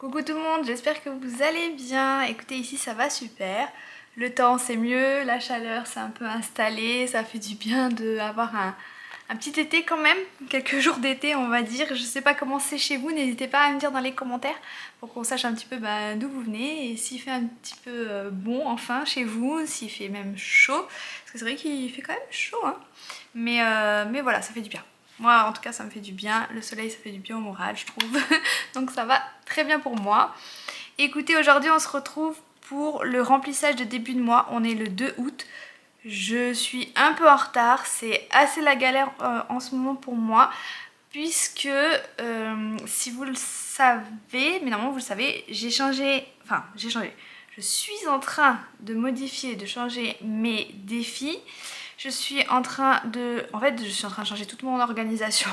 Coucou tout le monde, j'espère que vous allez bien. Écoutez, ici ça va super. Le temps c'est mieux, la chaleur s'est un peu installée, ça fait du bien d'avoir un petit été quand même, quelques jours d'été on va dire. Je sais pas comment c'est chez vous, n'hésitez pas à me dire dans les commentaires pour qu'on sache un petit peu d'où vous venez et s'il fait un petit peu bon enfin chez vous, s'il fait même chaud. Parce que c'est vrai qu'il fait quand même chaud hein. Mais voilà, ça fait du bien. Moi en tout cas ça me fait du bien, le soleil ça fait du bien au moral je trouve. Donc ça va très bien pour moi. Écoutez, aujourd'hui on se retrouve pour le remplissage de début de mois, on est le 2 août. Je suis un peu en retard, c'est assez la galère en ce moment pour moi. Puisque si vous le savez, mais normalement vous le savez, j'ai changé, je suis en train de modifier, de changer mes défis. Je suis en train de changer toute mon organisation.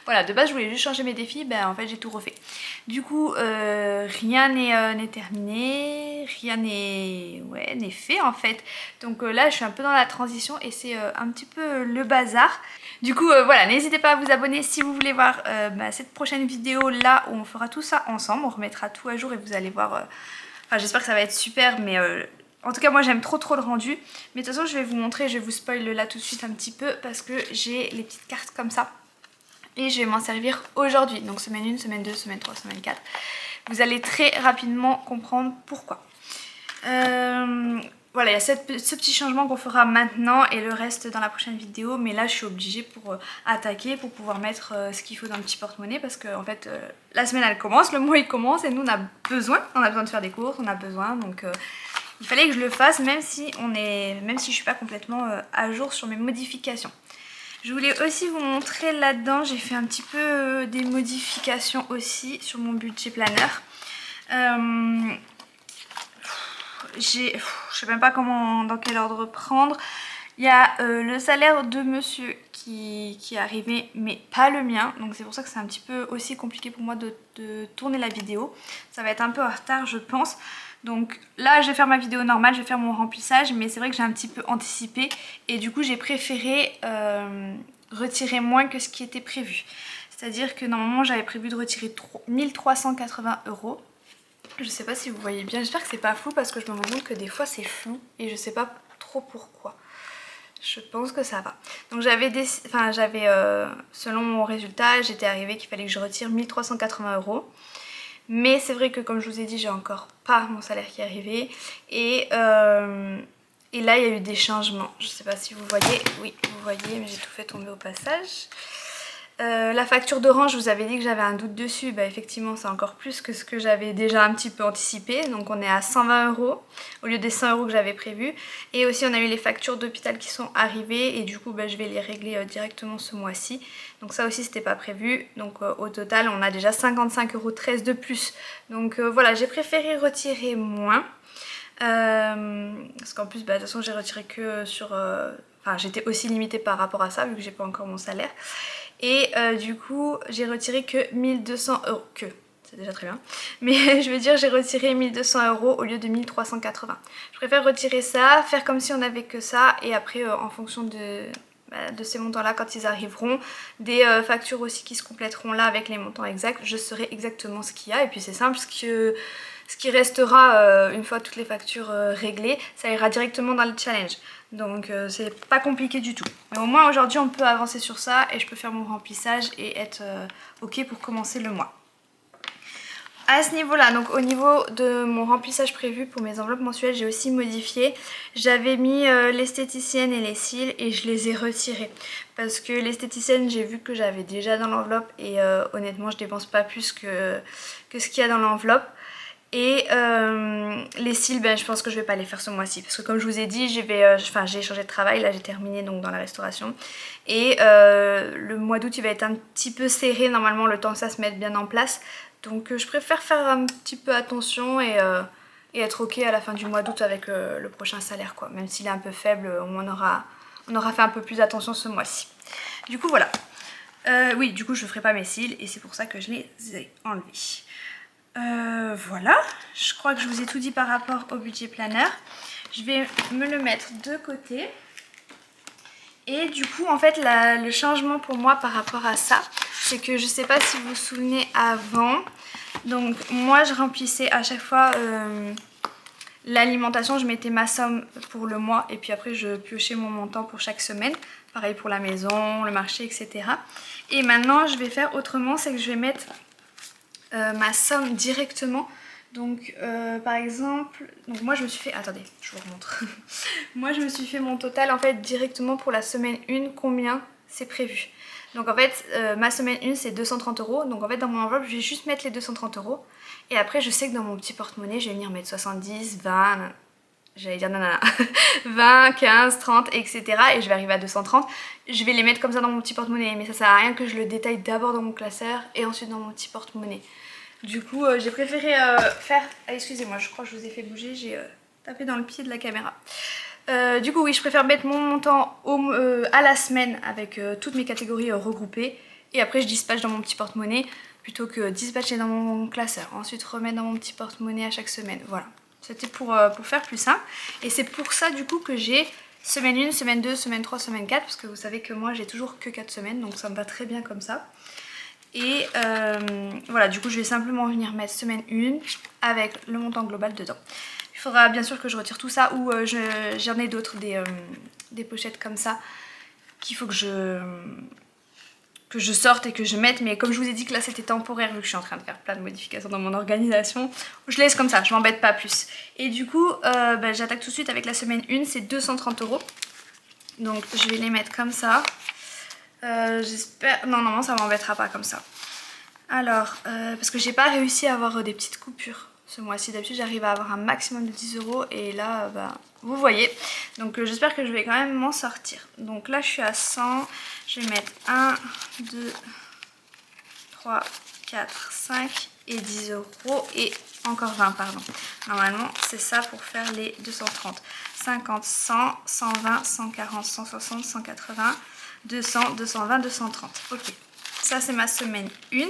Voilà, de base je voulais juste changer mes défis, en fait j'ai tout refait. Du coup, rien n'est terminé, rien n'est fait en fait. Donc là je suis un peu dans la transition et c'est un petit peu le bazar. Du coup voilà, n'hésitez pas à vous abonner si vous voulez voir cette prochaine vidéo là où on fera tout ça ensemble. On remettra tout à jour et vous allez voir, j'espère que ça va être super mais... En tout cas moi j'aime trop le rendu. Mais de toute façon je vais vous montrer, je vais vous spoil là tout de suite un petit peu parce que j'ai les petites cartes comme ça. Et je vais m'en servir aujourd'hui, donc semaine 1, semaine 2, semaine 3, semaine 4. Vous allez très rapidement comprendre pourquoi. Voilà, il y a ce petit changement qu'on fera maintenant et le reste dans la prochaine vidéo. Mais là, je suis obligée pour attaquer, pour pouvoir mettre ce qu'il faut dans le petit porte-monnaie. Parce que en fait, la semaine, elle commence, le mois, il commence et nous, on a besoin de faire des courses, on a besoin. Donc, il fallait que je le fasse, même si je suis pas complètement à jour sur mes modifications. Je voulais aussi vous montrer là-dedans, j'ai fait un petit peu des modifications aussi sur mon budget planner. Je sais même pas dans quel ordre prendre. Il y a le salaire de monsieur qui est arrivé, mais pas le mien. Donc c'est pour ça que c'est un petit peu aussi compliqué pour moi de tourner la vidéo. Ça va être un peu en retard je pense. Donc là je vais faire ma vidéo normale, je vais faire mon remplissage, mais c'est vrai que j'ai un petit peu anticipé et du coup j'ai préféré retirer moins que ce qui était prévu. C'est-à-dire que normalement j'avais prévu de retirer 1380 €. Je sais pas si vous voyez bien, j'espère que c'est pas flou parce que je me rends compte que des fois c'est flou et je sais pas trop pourquoi. Je pense que ça va. Donc selon mon résultat, j'étais arrivée qu'il fallait que je retire 1380 €. Mais c'est vrai que comme je vous ai dit, j'ai encore pas mon salaire qui est arrivé. Et là, il y a eu des changements. Je sais pas si vous voyez. Oui, vous voyez, mais j'ai tout fait tomber au passage. La facture d'Orange, je vous avais dit que j'avais un doute dessus. Effectivement, c'est encore plus que ce que j'avais déjà un petit peu anticipé. Donc on est à 120 € au lieu des 100 € que j'avais prévu. Et aussi, on a eu les factures d'hôpital qui sont arrivées. Et du coup, je vais les régler directement ce mois-ci. Donc ça aussi, c'était pas prévu. Donc au total, on a déjà 55,13 € de plus. Donc voilà, j'ai préféré retirer moins. Parce qu'en plus, de toute façon, j'ai retiré que sur... j'étais aussi limitée par rapport à ça, vu que j'ai pas encore mon salaire. Et du coup, j'ai retiré que 1200 €. Que, c'est déjà très bien. Mais je veux dire, j'ai retiré 1200 € au lieu de 1380. Je préfère retirer ça, faire comme si on n'avait que ça. Et après, en fonction de ces montants-là, quand ils arriveront, des factures aussi qui se compléteront là avec les montants exacts, je saurai exactement ce qu'il y a. Et puis c'est simple, ce qui restera une fois toutes les factures réglées, ça ira directement dans le challenge. Donc c'est pas compliqué du tout. Mais au moins aujourd'hui on peut avancer sur ça et je peux faire mon remplissage et être ok pour commencer le mois. À ce niveau-là, donc au niveau de mon remplissage prévu pour mes enveloppes mensuelles, j'ai aussi modifié. J'avais mis l'esthéticienne et les cils et je les ai retirés. Parce que l'esthéticienne, j'ai vu que j'avais déjà dans l'enveloppe et honnêtement, je dépense pas plus que ce qu'il y a dans l'enveloppe. Et les cils, je pense que je vais pas les faire ce mois-ci parce que comme je vous ai dit, j'ai changé de travail, là j'ai terminé donc dans la restauration et le mois d'août il va être un petit peu serré normalement le temps que ça se mette bien en place, donc je préfère faire un petit peu attention et être ok à la fin du mois d'août avec le prochain salaire quoi, même s'il est un peu faible, au moins on aura fait un peu plus attention ce mois-ci. Du coup voilà, oui du coup je ferai pas mes cils et c'est pour ça que je les ai enlevés. Voilà, je crois que je vous ai tout dit par rapport au budget planner. Je vais me le mettre de côté. Et du coup, en fait, le changement pour moi par rapport à ça, c'est que je sais pas si vous vous souvenez avant, Donc moi je remplissais à chaque fois l'alimentation, je mettais ma somme pour le mois et puis après je piochais mon montant pour chaque semaine. Pareil pour la maison, le marché, etc. Et maintenant je vais faire autrement, c'est que je vais mettre ma somme directement. Donc par exemple, donc moi je me suis fait, attendez je vous remontre. Moi je me suis fait mon total en fait directement pour la semaine 1, combien c'est prévu. Donc en fait ma semaine 1 c'est 230 €. Donc en fait dans mon enveloppe je vais juste mettre les 230 €. Et après je sais que dans mon petit porte-monnaie je vais venir mettre 70, 20, j'allais dire nanana, 20, 15, 30, etc. Et je vais arriver à 230. Je vais les mettre comme ça dans mon petit porte-monnaie. Mais ça sert à rien que je le détaille d'abord dans mon classeur et ensuite dans mon petit porte-monnaie. Du coup j'ai préféré faire... Ah, excusez-moi, je crois que je vous ai fait bouger, j'ai tapé dans le pied de la caméra. Du coup oui, je préfère mettre mon montant à la semaine avec toutes mes catégories regroupées. Et après je dispatche dans mon petit porte-monnaie plutôt que dispatcher dans mon classeur. Ensuite remettre dans mon petit porte-monnaie à chaque semaine. Voilà. C'était pour faire plus simple. Et c'est pour ça du coup que j'ai semaine 1, semaine 2, semaine 3, semaine 4. Parce que vous savez que moi j'ai toujours que 4 semaines. Donc ça me va très bien comme ça. Et voilà, du coup je vais simplement venir mettre semaine 1 avec le montant global dedans. Il faudra bien sûr que je retire tout ça ou j'en ai d'autres, des pochettes comme ça qu'il faut que je sorte et que je mette. Mais comme je vous ai dit que là c'était temporaire vu que je suis en train de faire plein de modifications dans mon organisation, je laisse comme ça, je m'embête pas plus. Et du coup j'attaque tout de suite avec la semaine 1, c'est 230 €. Donc je vais les mettre comme ça. J'espère... Non, normalement ça m'embêtera pas comme ça. Alors, parce que j'ai pas réussi à avoir des petites coupures ce mois-ci. D'habitude j'arrive à avoir un maximum de 10 € et là, vous voyez. Donc j'espère que je vais quand même m'en sortir. Donc là je suis à 100, je vais mettre 1, 2, 3, 4, 5 et 10 € et encore 20, pardon. Normalement c'est ça pour faire les 230. 50, 100, 120, 140, 160, 180... 200, 220, 230. Ok, ça c'est ma semaine 1.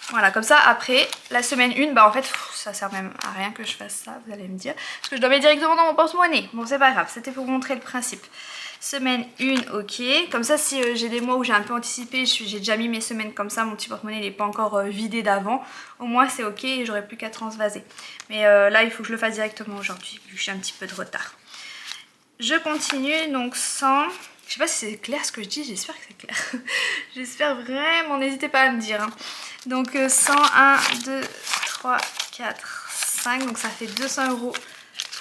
Voilà, comme ça après la semaine 1, en fait ça sert même à rien que je fasse ça, vous allez me dire. Parce que je dois mettre directement dans mon porte-monnaie. Bon, c'est pas grave, c'était pour vous montrer le principe. Semaine 1, ok. Comme ça, si j'ai des mois où j'ai un peu anticipé, j'ai déjà mis mes semaines comme ça, mon petit porte-monnaie n'est pas encore vidé d'avant. Au moins c'est ok et j'aurai plus qu'à transvaser. Mais là, il faut que je le fasse directement aujourd'hui, vu que j'ai un petit peu de retard. Je continue, donc 100. Je sais pas si c'est clair ce que je dis, j'espère que c'est clair. J'espère vraiment, n'hésitez pas à me dire. Hein. Donc 100, 1, 2, 3, 4, 5. Donc ça fait 200 €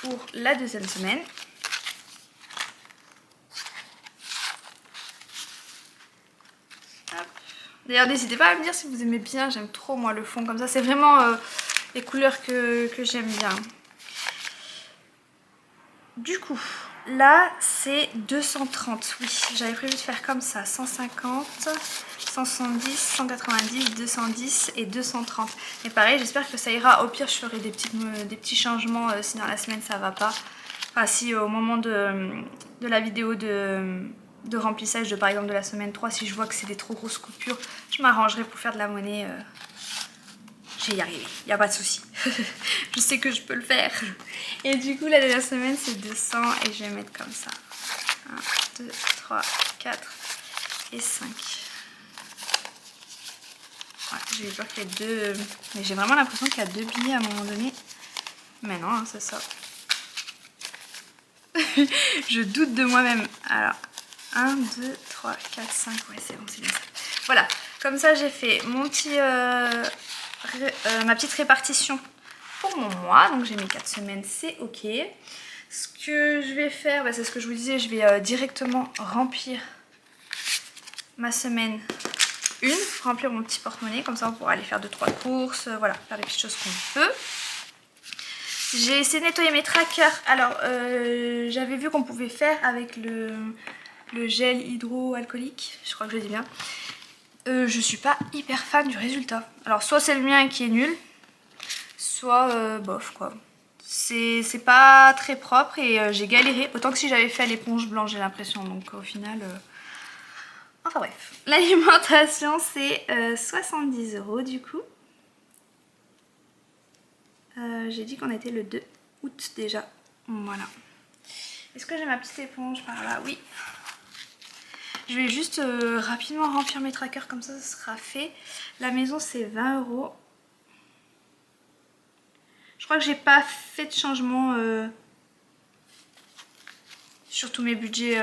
pour la deuxième semaine. D'ailleurs, n'hésitez pas à me dire si vous aimez bien, j'aime trop moi le fond comme ça. C'est vraiment les couleurs que j'aime bien. Du coup... Là, c'est 230, oui, j'avais prévu de faire comme ça, 150, 170, 190, 210 et 230. Mais pareil, j'espère que ça ira. Au pire, je ferai des petits changements si dans la semaine ça va pas. Enfin, si au moment de la vidéo de remplissage, par exemple de la semaine 3, si je vois que c'est des trop grosses coupures, je m'arrangerai pour faire de la monnaie. Je vais y arriver, il n'y a pas de souci. Je sais que je peux le faire. Et du coup, la dernière semaine, c'est 200 et je vais mettre comme ça. 1, 2, 3, 4 et 5. Ouais, j'ai eu peur qu'il y ait deux... Mais j'ai vraiment l'impression qu'il y a deux billets à un moment donné. Mais non, hein, c'est ça. Je doute de moi-même. Alors, 1, 2, 3, 4, 5. Ouais, c'est bon, c'est bien ça. Voilà, comme ça, j'ai fait mon petit... ma petite répartition pour mon mois. Donc j'ai mis 4 semaines, c'est ok. Ce que je vais faire, c'est ce que je vous disais, je vais directement remplir ma semaine 1, remplir mon petit porte-monnaie, comme ça on pourra aller faire 2-3 courses, voilà, faire les petites choses qu'on peut. J'ai essayé de nettoyer mes trackers. Alors j'avais vu qu'on pouvait faire avec le gel hydroalcoolique, je crois que je le dis bien. Je suis pas hyper fan du résultat. Alors soit c'est le mien qui est nul, soit bof quoi. C'est pas très propre et j'ai galéré. Autant que si j'avais fait à l'éponge blanche, j'ai l'impression. Donc au final... Enfin bref. L'alimentation c'est 70 € du coup. J'ai dit qu'on était le 2 août déjà. Voilà. Est-ce que j'ai ma petite éponge par là? Oui. Je vais juste rapidement remplir mes trackers, comme ça sera fait. La maison c'est 20 €. Je crois que j'ai pas fait de changement sur tous mes budgets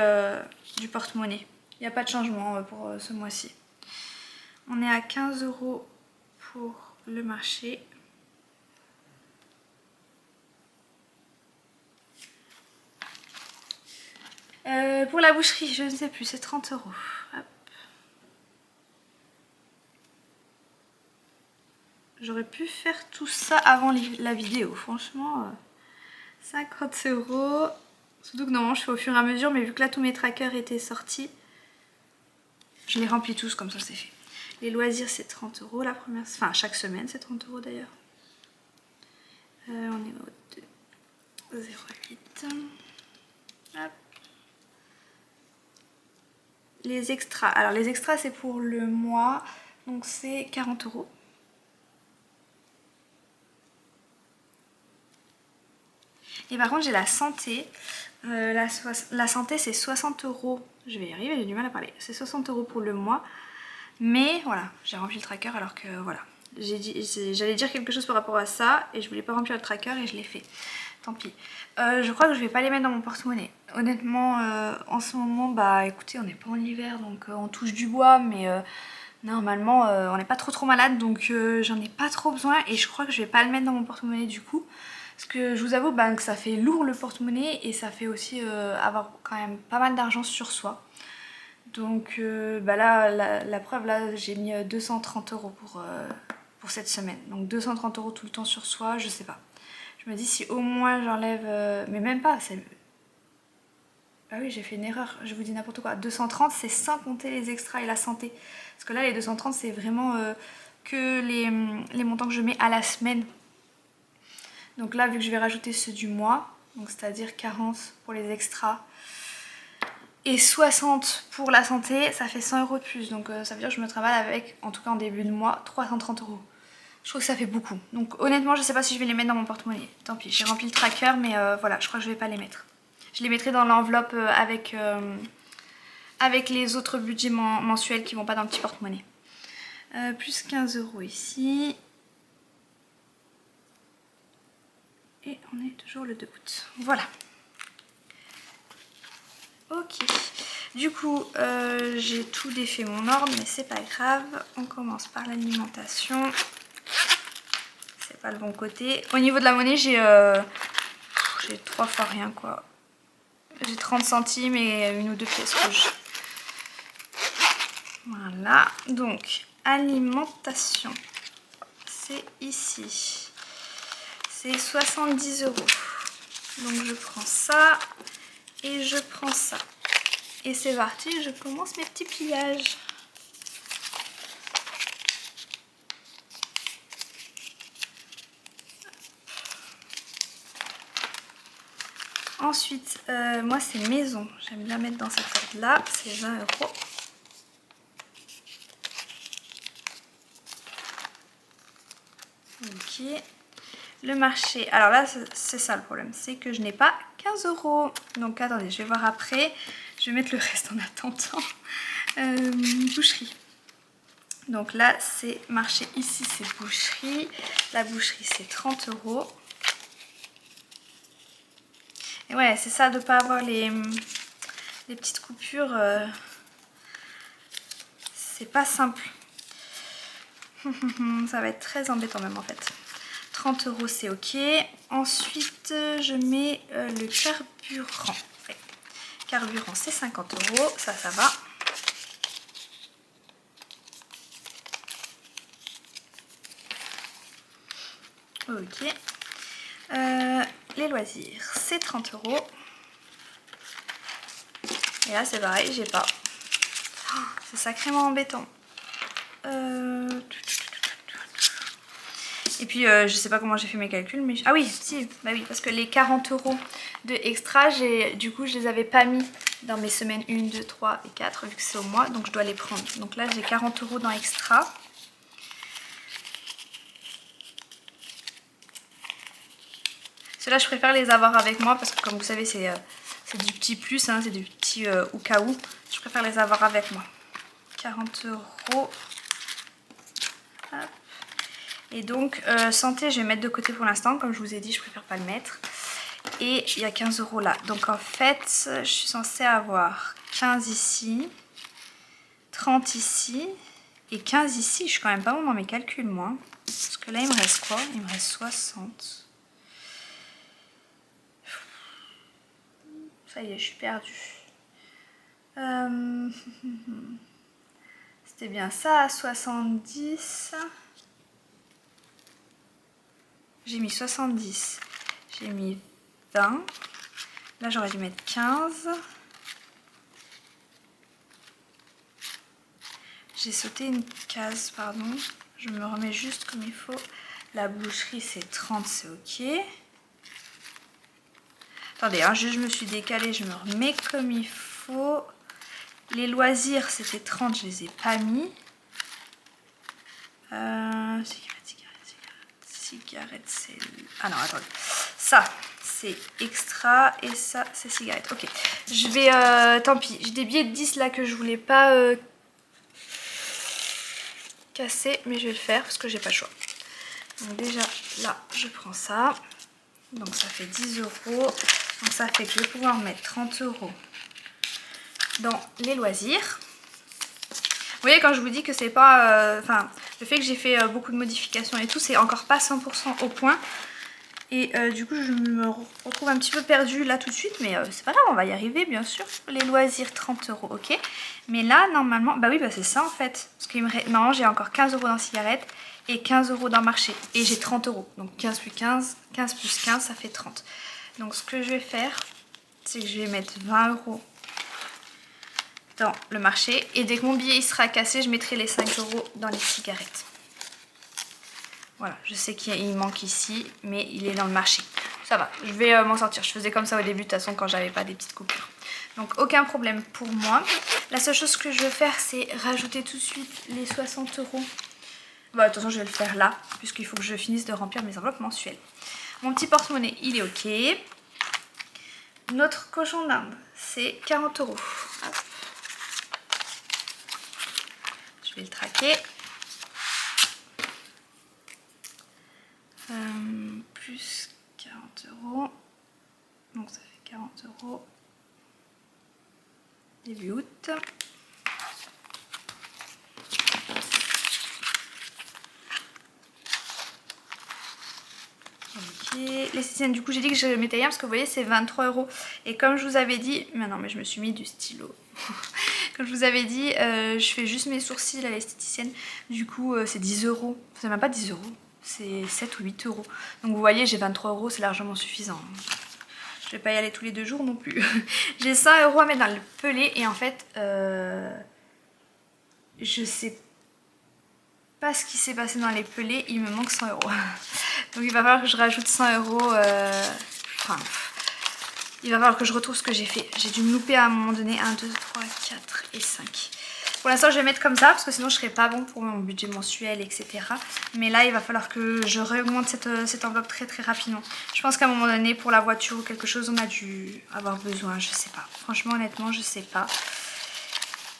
du porte-monnaie. Il n'y a pas de changement pour ce mois-ci. On est à 15 € pour le marché. Pour la boucherie, je ne sais plus, c'est 30 €. Hop. J'aurais pu faire tout ça avant la vidéo, franchement. 50 €. Surtout que normalement je fais au fur et à mesure, mais vu que là tous mes trackers étaient sortis, je les remplis tous, comme ça c'est fait. Les loisirs c'est 30 € la première, enfin chaque semaine c'est 30 € d'ailleurs. On est au 0,8. Hop. Les extras, alors les extras c'est pour le mois, donc c'est 40 €. Et par contre j'ai la santé. La santé c'est 60 €. Je vais y arriver, j'ai du mal à parler. C'est 60 € pour le mois. Mais voilà, j'ai rempli le tracker alors que voilà. J'allais dire quelque chose par rapport à ça et je voulais pas remplir le tracker et je l'ai fait. Tant pis. Je crois que je vais pas les mettre dans mon porte-monnaie. Honnêtement, en ce moment, bah écoutez, on n'est pas en hiver donc on touche du bois, mais normalement on n'est pas trop malade, donc j'en ai pas trop besoin et je crois que je vais pas le mettre dans mon porte-monnaie du coup. Parce que je vous avoue que ça fait lourd le porte-monnaie et ça fait aussi avoir quand même pas mal d'argent sur soi. Donc là, la preuve, là j'ai mis 230 € pour cette semaine. Donc 230 € tout le temps sur soi, je sais pas. Je me dis si au moins j'enlève... mais même pas, c'est... Ah oui, j'ai fait une erreur, je vous dis n'importe quoi. 230 c'est sans compter les extras et la santé. Parce que là les 230 c'est vraiment que les montants que je mets à la semaine. Donc là vu que je vais rajouter ceux du mois, donc c'est-à-dire 40 pour les extras et 60 pour la santé, ça fait 100 € de plus. Donc ça veut dire que je me travaille avec, en tout cas en début de mois, 330 €. Je trouve que ça fait beaucoup. Donc honnêtement je sais pas si je vais les mettre dans mon porte-monnaie. Tant pis, j'ai rempli le tracker mais voilà, je crois que je vais pas les mettre. Je les mettrai dans l'enveloppe avec les autres budgets mensuels qui vont pas dans le petit porte-monnaie. Plus 15 € ici. Et on est toujours le 2 août. Voilà. Ok. Du coup, j'ai tout défait mon ordre, mais c'est pas grave. On commence par l'alimentation. C'est pas le bon côté. Au niveau de la monnaie, j'ai 3 fois rien quoi. J'ai 30 centimes et une ou deux pièces rouges. Voilà. Donc, alimentation. C'est ici. C'est 70 €. Donc je prends ça et je prends ça. Et c'est parti, je commence mes petits pillages. Ensuite, moi c'est maison. J'aime bien mettre dans cette carte là. C'est 20 €. Ok. Le marché, alors là c'est ça le problème, c'est que je n'ai pas 15 €. Donc attendez, je vais voir après. Je vais mettre le reste en attendant. Boucherie. Donc là c'est marché, ici c'est boucherie. La boucherie c'est 30 €. Et ouais, c'est ça de ne pas avoir les petites coupures. C'est pas simple. Ça va être très embêtant même en fait. 30 € c'est ok. Ensuite je mets le carburant. Ouais. Carburant c'est 50 €, ça va. Ok. Les loisirs c'est 30 €. Et là c'est pareil, j'ai pas. Oh, c'est sacrément embêtant. Et puis je sais pas comment j'ai fait mes calculs, mais... Ah oui, si, bah oui, parce que les 40 € de extra, du coup je les avais pas mis dans mes semaines 1, 2, 3 et 4, vu que c'est au mois, donc je dois les prendre. Donc là j'ai 40 € dans extra. Ceux-là je préfère les avoir avec moi, parce que comme vous savez c'est du petit plus, hein, c'est du petit aussi au cas où. Je préfère les avoir avec moi. 40 €. Et donc santé je vais mettre de côté pour l'instant, comme je vous ai dit je préfère pas le mettre. Et il y a 15 € là, donc en fait je suis censée avoir 15 ici, 30 ici et 15 ici. Je suis quand même pas bon dans mes calculs moi, parce que là il me reste quoi? Il me reste 60. Ça y est, je suis perdue. C'était bien ça à 70. J'ai mis 70, j'ai mis 20. Là j'aurais dû mettre 15. J'ai sauté une case, pardon. Je me remets juste comme il faut. La boucherie c'est 30, c'est ok. Attendez, hein, je me suis décalée, je me remets comme il faut. Les loisirs c'était 30, je les ai pas mis. Cigarette, c'est... Ah non, attendez. Ça, c'est extra et ça, c'est cigarette. Ok, je vais... tant pis, j'ai des billets de 10 là que je voulais pas casser, mais je vais le faire parce que j'ai pas le choix. Donc déjà, là, je prends ça. Donc ça fait 10 €. Donc ça fait que je vais pouvoir mettre 30 € dans les loisirs. Vous voyez, quand je vous dis que c'est pas... Enfin, le fait que j'ai fait beaucoup de modifications et tout, c'est encore pas 100% au point. Et du coup, je me retrouve un petit peu perdue là tout de suite. Mais c'est pas grave, on va y arriver, bien sûr. Les loisirs, 30 €, ok. Mais là, normalement... Bah oui, bah c'est ça en fait. Parce que normalement, j'ai encore 15 € dans cigarette et 15 € dans marché. Et j'ai 30 €. Donc 15 plus 15, 15 plus 15, ça fait 30. Donc ce que je vais faire, c'est que je vais mettre 20 € dans le marché. Et dès que mon billet il sera cassé, je mettrai les 5 € dans les cigarettes. Voilà, je sais qu'il manque ici, mais il est dans le marché. Ça va, je vais m'en sortir. Je faisais comme ça au début, de toute façon, quand j'avais pas des petites coupures. Donc aucun problème pour moi. La seule chose que je veux faire, c'est rajouter tout de suite les 60 €. Bah, de toute façon, je vais le faire là, puisqu'il faut que je finisse de remplir mes enveloppes mensuelles. Mon petit porte-monnaie, il est ok. Notre cochon d'Inde, c'est 40 €. Hop. Je vais le traquer. Plus 40 €. Donc ça fait 40 € début août. Ok, les citines, du coup j'ai dit que je mettais hier parce que vous voyez c'est 23 €. Et comme je vous avais dit, maintenant mais je me suis mis du stylo. Comme je vous avais dit, je fais juste mes sourcils à l'esthéticienne. Du coup c'est 10 €. C'est même pas 10 €, c'est 7 ou 8 €. Donc vous voyez j'ai 23 €, c'est largement suffisant. Je vais pas y aller tous les 2 jours non plus. J'ai 100 € à mettre dans le pelé et en fait je sais pas ce qui s'est passé dans les pelés, il me manque 100 €. Donc il va falloir que je rajoute 100 €. Enfin, il va falloir que je retrouve ce que j'ai fait. J'ai dû me louper à un moment donné. 1, 2, 3, 4 et 5. Pour l'instant je vais mettre comme ça parce que sinon je serais pas bon pour mon budget mensuel, etc. Mais là il va falloir que je réaugmente cette enveloppe très rapidement. Je pense qu'à un moment donné pour la voiture ou quelque chose on a dû avoir besoin, je sais pas. Franchement honnêtement je sais pas.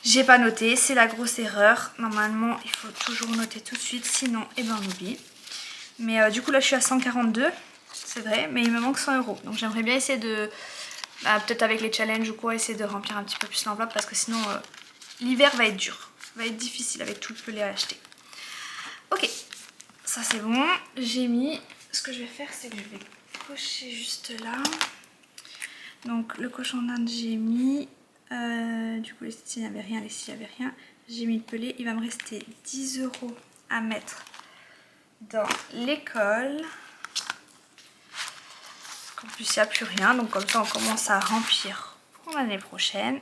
J'ai pas noté, c'est la grosse erreur. Normalement il faut toujours noter tout de suite, sinon eh ben, on oublie. Mais du coup là je suis à 142, c'est vrai, mais il me manque 100 €. Donc j'aimerais bien essayer de, peut-être avec les challenges ou quoi, essayer de remplir un petit peu plus l'enveloppe parce que sinon l'hiver va être dur, va être difficile avec tout le pelé à acheter. Ok, ça c'est bon, j'ai mis, ce que je vais faire c'est que je vais cocher juste là. Donc le cochon d'Inde j'ai mis, du coup les cils il n'y avait rien, les cils il n'y avait rien. J'ai mis le pelé, il va me rester 10 € à mettre dans l'école. En plus il n'y a plus rien, donc comme ça on commence à remplir pour l'année prochaine.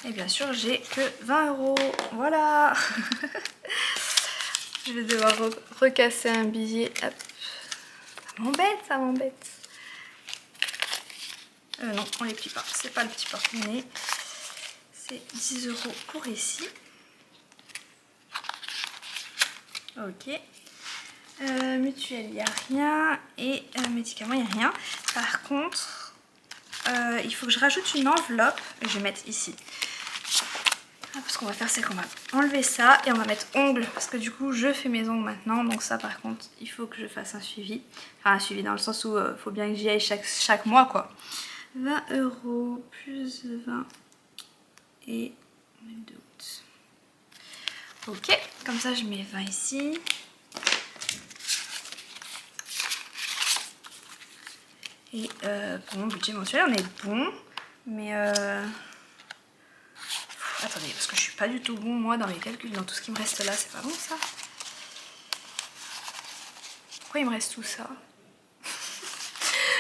Et bien sûr j'ai que 20 €, voilà. Je vais devoir recasser un billet. Hop. Ça m'embête, ça m'embête. Non, on les plie pas, c'est pas le petit porte-monnaie. C'est 10 € pour ici. Ok. Mutuelle, il n'y a rien. Et médicaments, il n'y a rien. Par contre, il faut que je rajoute une enveloppe. Je vais mettre ici. Parce qu'on va faire, c'est qu'on va enlever ça et on va mettre ongles. Parce que du coup, je fais mes ongles maintenant. Donc ça, par contre, il faut que je fasse un suivi. Enfin, un suivi dans le sens où il faut bien que j'y aille chaque mois, quoi. 20 € plus 20 et 2 août. Ok, comme ça, je mets 20 ici. Et pour mon budget mensuel, on est bon. Mais attendez, parce que je suis pas du tout bon moi dans les calculs, dans tout ce qui me reste là, c'est pas bon ça? Pourquoi il me reste tout ça?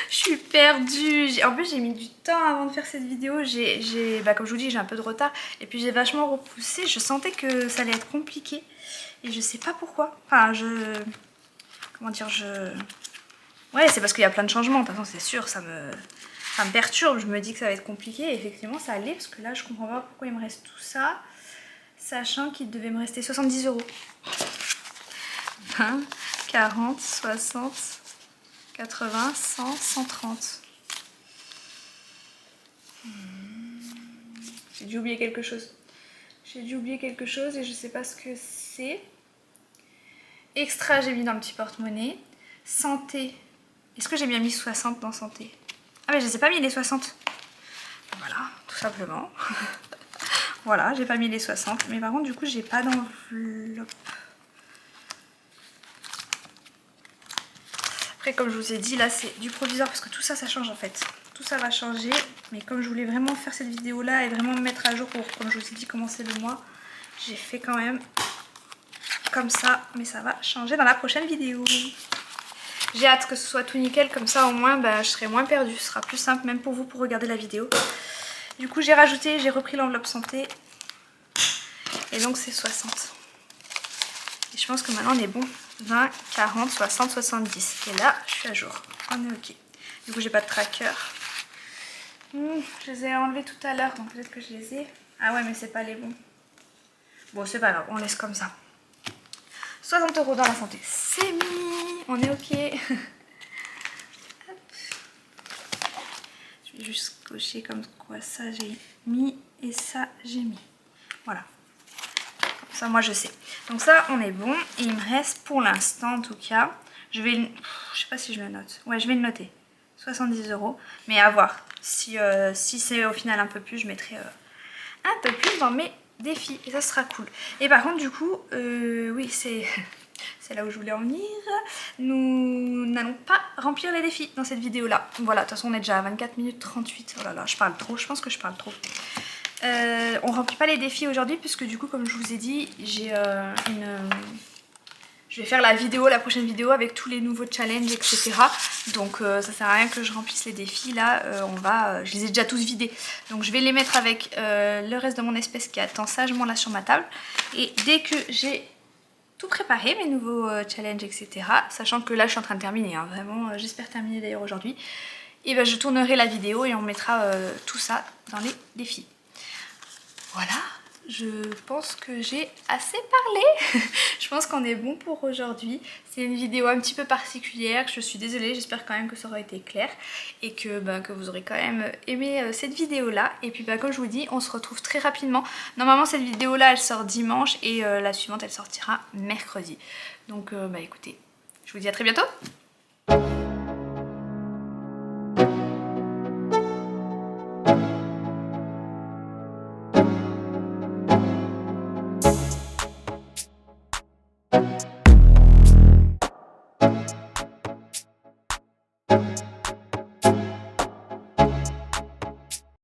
Je suis perdue. En plus j'ai mis du temps avant de faire cette vidéo, comme je vous dis j'ai un peu de retard. Et puis j'ai vachement repoussé, je sentais que ça allait être compliqué. Et je sais pas pourquoi. Enfin comment dire, ouais, c'est parce qu'il y a plein de changements, de toute façon c'est sûr, ça me perturbe, je me dis que ça va être compliqué et effectivement ça allait parce que là je comprends pas pourquoi il me reste tout ça, sachant qu'il devait me rester 70 €. 20, 40, 60, 80, 100, 130. J'ai dû oublier quelque chose. J'ai dû oublier quelque chose et je sais pas ce que c'est. Extra, j'ai mis dans le petit porte-monnaie. Santé. Est-ce que j'ai bien mis 60 dans santé? Ah mais je les ai pas mis les 60. Voilà, tout simplement. Voilà, j'ai pas mis les 60. Mais par contre, du coup, j'ai pas d'enveloppe. Après, comme je vous ai dit, là, c'est du provisoire parce que tout ça, ça change en fait. Tout ça va changer. Mais comme je voulais vraiment faire cette vidéo-là et vraiment me mettre à jour pour, comme je vous ai dit, commencer le mois, j'ai fait quand même comme ça. Mais ça va changer dans la prochaine vidéo. J'ai hâte que ce soit tout nickel, comme ça au moins je serai moins perdue, ce sera plus simple même pour vous pour regarder la vidéo. Du coup j'ai repris l'enveloppe santé et donc c'est 60. Et je pense que maintenant on est bon. 20, 40, 60, 70. Et là je suis à jour, on est ok. Du coup j'ai pas de tracker. Je les ai enlevés tout à l'heure donc peut-être que je les ai. Ah ouais mais c'est pas les bons. Bon c'est pas grave, on laisse comme ça. 60 € dans la santé, c'est mis, on est ok. Je vais juste cocher comme quoi ça j'ai mis et ça j'ai mis. Voilà, comme ça moi je sais. Donc ça on est bon et il me reste pour l'instant en tout cas, je sais pas si je le note. Ouais je vais le noter, 70 €, mais à voir. Si c'est au final un peu plus, je mettrai un peu plus dans mes défis et ça sera cool. Et par contre du coup oui c'est là où je voulais en venir, nous n'allons pas remplir les défis dans cette vidéo là. Voilà, de toute façon on est déjà à 24 minutes 38. Oh là là, je parle trop, je pense que je parle trop. On remplit pas les défis aujourd'hui puisque du coup comme je vous ai dit je vais faire la prochaine vidéo avec tous les nouveaux challenges etc. Donc ça sert à rien que je remplisse les défis là, je les ai déjà tous vidés. Donc je vais les mettre avec le reste de mon espèce qui attend sagement là sur ma table. Et dès que j'ai tout préparé, mes nouveaux challenges etc. Sachant que là je suis en train de terminer, hein, vraiment j'espère terminer d'ailleurs aujourd'hui. Et je tournerai la vidéo et on mettra tout ça dans les défis. Voilà. Je pense que j'ai assez parlé. Je pense qu'on est bon pour aujourd'hui. C'est une vidéo un petit peu particulière. Je suis désolée, j'espère quand même que ça aura été clair. Et que vous aurez quand même aimé cette vidéo-là. Et puis comme je vous dis, on se retrouve très rapidement. Normalement cette vidéo-là, elle sort dimanche. Et la suivante, elle sortira mercredi. Donc écoutez, je vous dis à très bientôt.